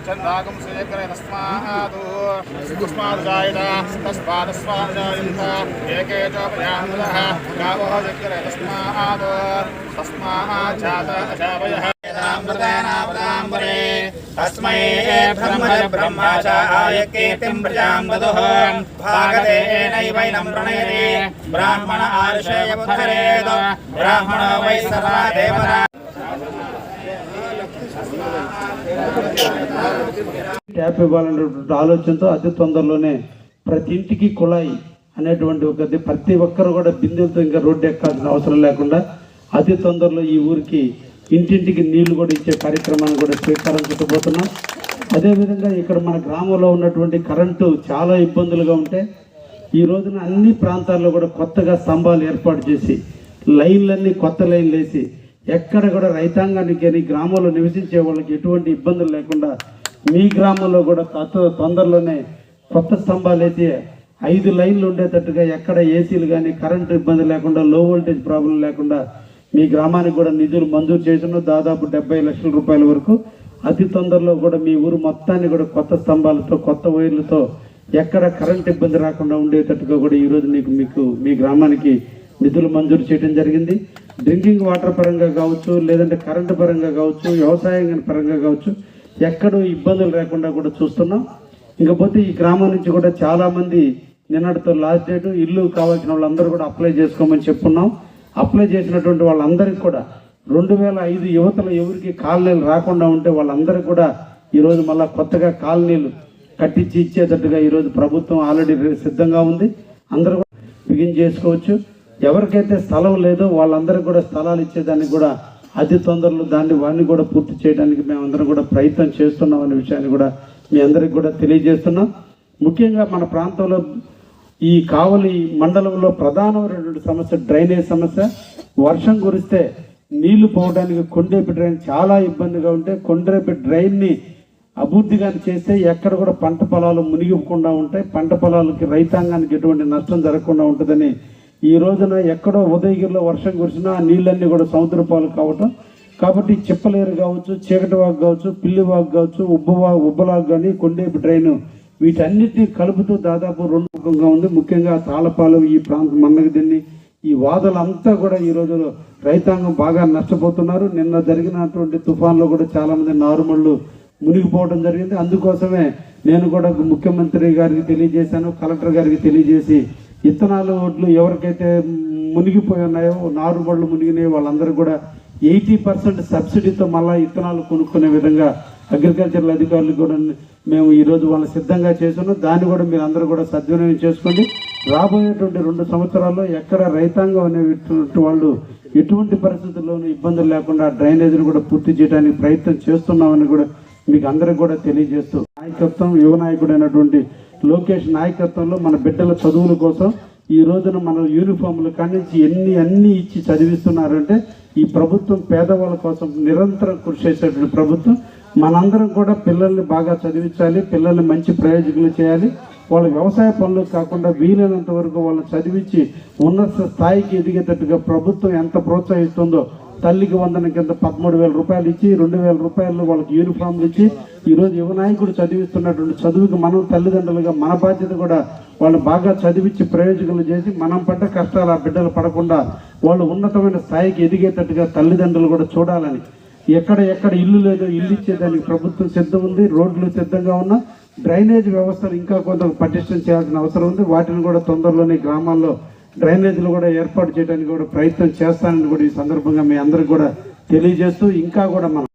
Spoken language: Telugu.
चंदागम सेकरे तस्मात् जायता तस्मादस्वाजायन्त एके च प्रयामदः गावः सेकरे तस्मात् जाता अजावयः अमृतेनामृताम्बरे तस्मै ब्रह्मा च आयकीर्तिं प्रजां वदुः भागतेनैवैनं प्रणयते ब्राह्मण आर्षेय बुद्धरेत् ब्राह्मणो वै सर्वा देवता ట్యాప్ ఇవ్వాలనేటువంటి ఆలోచనతో అతి తొందరలోనే ప్రతి ఇంటికి కుళాయి అనేటువంటి ఒకటి ప్రతి ఒక్కరు కూడా బిందెలతో ఇంకా రోడ్డు ఎక్కాల్సిన అవసరం లేకుండా అతి తొందరలో ఈ ఊరికి ఇంటింటికి నీళ్లు కూడా ఇచ్చే కార్యక్రమాన్ని కూడా శ్రీకారం చుట్టబోతున్నాం. అదేవిధంగా ఇక్కడ మన గ్రామంలో ఉన్నటువంటి కరెంటు చాలా ఇబ్బందులుగా ఉంటే ఈ రోజున అన్ని ప్రాంతాల్లో కూడా కొత్తగా స్తంభాలు ఏర్పాటు చేసి లైన్లన్నీ కొత్త లైన్లు వేసి ఎక్కడ కూడా రైతాంగానికి కానీ గ్రామంలో నివసించే వాళ్ళకి ఎటువంటి ఇబ్బందులు లేకుండా మీ గ్రామంలో కూడా తొందరలోనే కొత్త స్తంభాలు వేసి 5 లైన్లు ఉండేటట్టుగా ఎక్కడ ఏసీలు కానీ కరెంటు ఇబ్బంది లేకుండా లో వోల్టేజ్ ప్రాబ్లం లేకుండా మీ గ్రామానికి కూడా నిధులు మంజూరు చేసిన దాదాపు 70 లక్షల రూపాయల వరకు అతి తొందరలో కూడా మీ ఊరు మొత్తాన్ని కూడా కొత్త స్తంభాలతో కొత్త వైర్లతో ఎక్కడ కరెంట్ ఇబ్బంది రాకుండా ఉండేటట్టుగా కూడా ఈరోజు మీకు మీ గ్రామానికి నిధులు మంజూరు చేయడం జరిగింది. డ్రింకింగ్ వాటర్ పరంగా కావచ్చు, లేదంటే కరెంటు పరంగా కావచ్చు, వ్యవసాయం పరంగా కావచ్చు, ఎక్కడో ఇబ్బందులు లేకుండా కూడా చూస్తున్నాం. ఇంకపోతే ఈ గ్రామం నుంచి కూడా చాలామంది నిన్నటితో లాస్ట్ డేట్ ఇల్లు కావాల్సిన వాళ్ళందరూ కూడా అప్లై చేసుకోమని చెప్పున్నాం. అప్లై చేసినటువంటి వాళ్ళందరికీ కూడా 2005 యువతలు ఎవరికి కాలనీలు రాకుండా ఉంటే వాళ్ళందరికీ కూడా ఈరోజు మళ్ళీ కొత్తగా కాలనీలు కట్టించి ఇచ్చేటట్టుగా ఈరోజు ప్రభుత్వం ఆల్రెడీ సిద్ధంగా ఉంది. అందరూ కూడా బిగిన్ చేసుకోవచ్చు. ఎవరికైతే స్థలం లేదో వాళ్ళందరికీ కూడా స్థలాలు ఇచ్చేదానికి కూడా అతి తొందరలో వాడిని కూడా పూర్తి చేయడానికి మేమందరం కూడా ప్రయత్నం చేస్తున్నాం అనే విషయాన్ని కూడా మీ అందరికి కూడా తెలియజేస్తున్నాం. ముఖ్యంగా మన ప్రాంతంలో ఈ కావలి మండలంలో ప్రధానమైనటువంటి సమస్య డ్రైనేజ్ సమస్య. వర్షం కురిస్తే నీళ్లు పోవడానికి కొండేపి డ్రైన్ చాలా ఇబ్బందిగా ఉంటే కొండేపి డ్రైన్ని అభివృద్ధిగా చేస్తే ఎక్కడ కూడా పంట పొలాలు మునిగిపోకుండా ఉంటాయి, పంట పొలాలకి రైతాంగానికి ఎటువంటి నష్టం జరగకుండా ఉంటుందని ఈ రోజున ఎక్కడో ఉదయగిరిలో వర్షం కురిసినా ఆ నీళ్ళన్నీ కూడా సముద్ర పాలు కావటం. కాబట్టి చిప్పలేరు కావచ్చు, చీకటివాగు కావచ్చు, పిల్లివాగు కావచ్చు, ఉబ్బలాగు కానీ కొండేపి డ్రైన్ వీటన్నిటిని కలుపుతూ దాదాపు 2 ఉంది. ముఖ్యంగా తాళపాలు ఈ ప్రాంతం మన్నగదిన్ని ఈ వాదలంతా కూడా ఈ రోజులో రైతాంగం బాగా నష్టపోతున్నారు. నిన్న జరిగినటువంటి తుఫాన్లో కూడా చాలామంది నారుమళ్ళు మునిగిపోవడం జరిగింది. అందుకోసమే నేను కూడా ముఖ్యమంత్రి గారికి తెలియజేశాను, కలెక్టర్ గారికి తెలియజేసి ఇత్తనాలు ఒడ్లు ఎవరికైతే మునిగిపోయి ఉన్నాయో నారుమళ్ళు మునిగినాయో వాళ్ళందరూ కూడా 80% సబ్సిడీతో మళ్ళీ ఇత్తనాలు కొనుక్కునే విధంగా అగ్రికల్చరల్ అధికారులు కూడా మేము ఈరోజు వాళ్ళు సిద్ధంగా చేస్తున్నాం. దాన్ని కూడా మీరు అందరూ కూడా సద్వినియోగం చేసుకోండి. రాబోయేటువంటి 2 సంవత్సరాల్లో ఎక్కడ రైతాంగం అనేటువంటి వాళ్ళు ఎటువంటి పరిస్థితుల్లోనూ ఇబ్బందులు లేకుండా డ్రైనేజీని కూడా పూర్తి చేయడానికి ప్రయత్నం చేస్తున్నామని కూడా మీకు అందరికి కూడా తెలియజేస్తూ నాయకత్వం యువ నాయకుడు అయినటువంటి లోకేష్ నాయకత్వంలో మన బిడ్డల చదువుల కోసం ఈ రోజున మన యూనిఫామ్లు కానించి అన్ని ఇచ్చి చదివిస్తున్నారంటే ఈ ప్రభుత్వం పేదవాళ్ళ కోసం నిరంతరం కృషి చేసేటువంటి ప్రభుత్వం. మనందరం కూడా పిల్లల్ని బాగా చదివించాలి, పిల్లల్ని మంచి ప్రయోజకులు చేయాలి. వాళ్ళ వ్యవసాయ పనులు కాకుండా వీలైనంత వరకు వాళ్ళని చదివించి ఉన్నత స్థాయికి ఎదిగేటట్టుగా ప్రభుత్వం ఎంత ప్రోత్సహిస్తుందో తల్లికి వందన కింద 13,000 రూపాయలు ఇచ్చి 2,000 రూపాయలు వాళ్ళకి యూనిఫామ్లు ఇచ్చి ఈరోజు యువ నాయకుడు చదివిస్తున్నటువంటి చదువుకి మనం తల్లిదండ్రులుగా మన బాధ్యత కూడా వాళ్ళు బాగా చదివించి ప్రయోజకులు చేసి మనం పడ్డ కష్టాలు ఆ బిడ్డలు పడకుండా వాళ్ళు ఉన్నతమైన స్థాయికి ఎదిగేటట్టుగా తల్లిదండ్రులు కూడా చూడాలని ఎక్కడ ఇల్లు లేదో ఇల్లు ఇచ్చేదానికి ప్రభుత్వం సిద్ధం ఉంది. రోడ్లు సిద్ధంగా ఉన్న డ్రైనేజ్ వ్యవస్థను ఇంకా కొంత పటిష్టం చేయాల్సిన అవసరం ఉంది. వాటిని కూడా తొందరలోనే గ్రామాల్లో డ్రైనేజీలు కూడా ఏర్పాటు చేయడానికి కూడా ప్రయత్నం చేస్తానని కూడా ఈ సందర్భంగా మీ అందరికి కూడా తెలియజేస్తూ ఇంకా కూడా మనం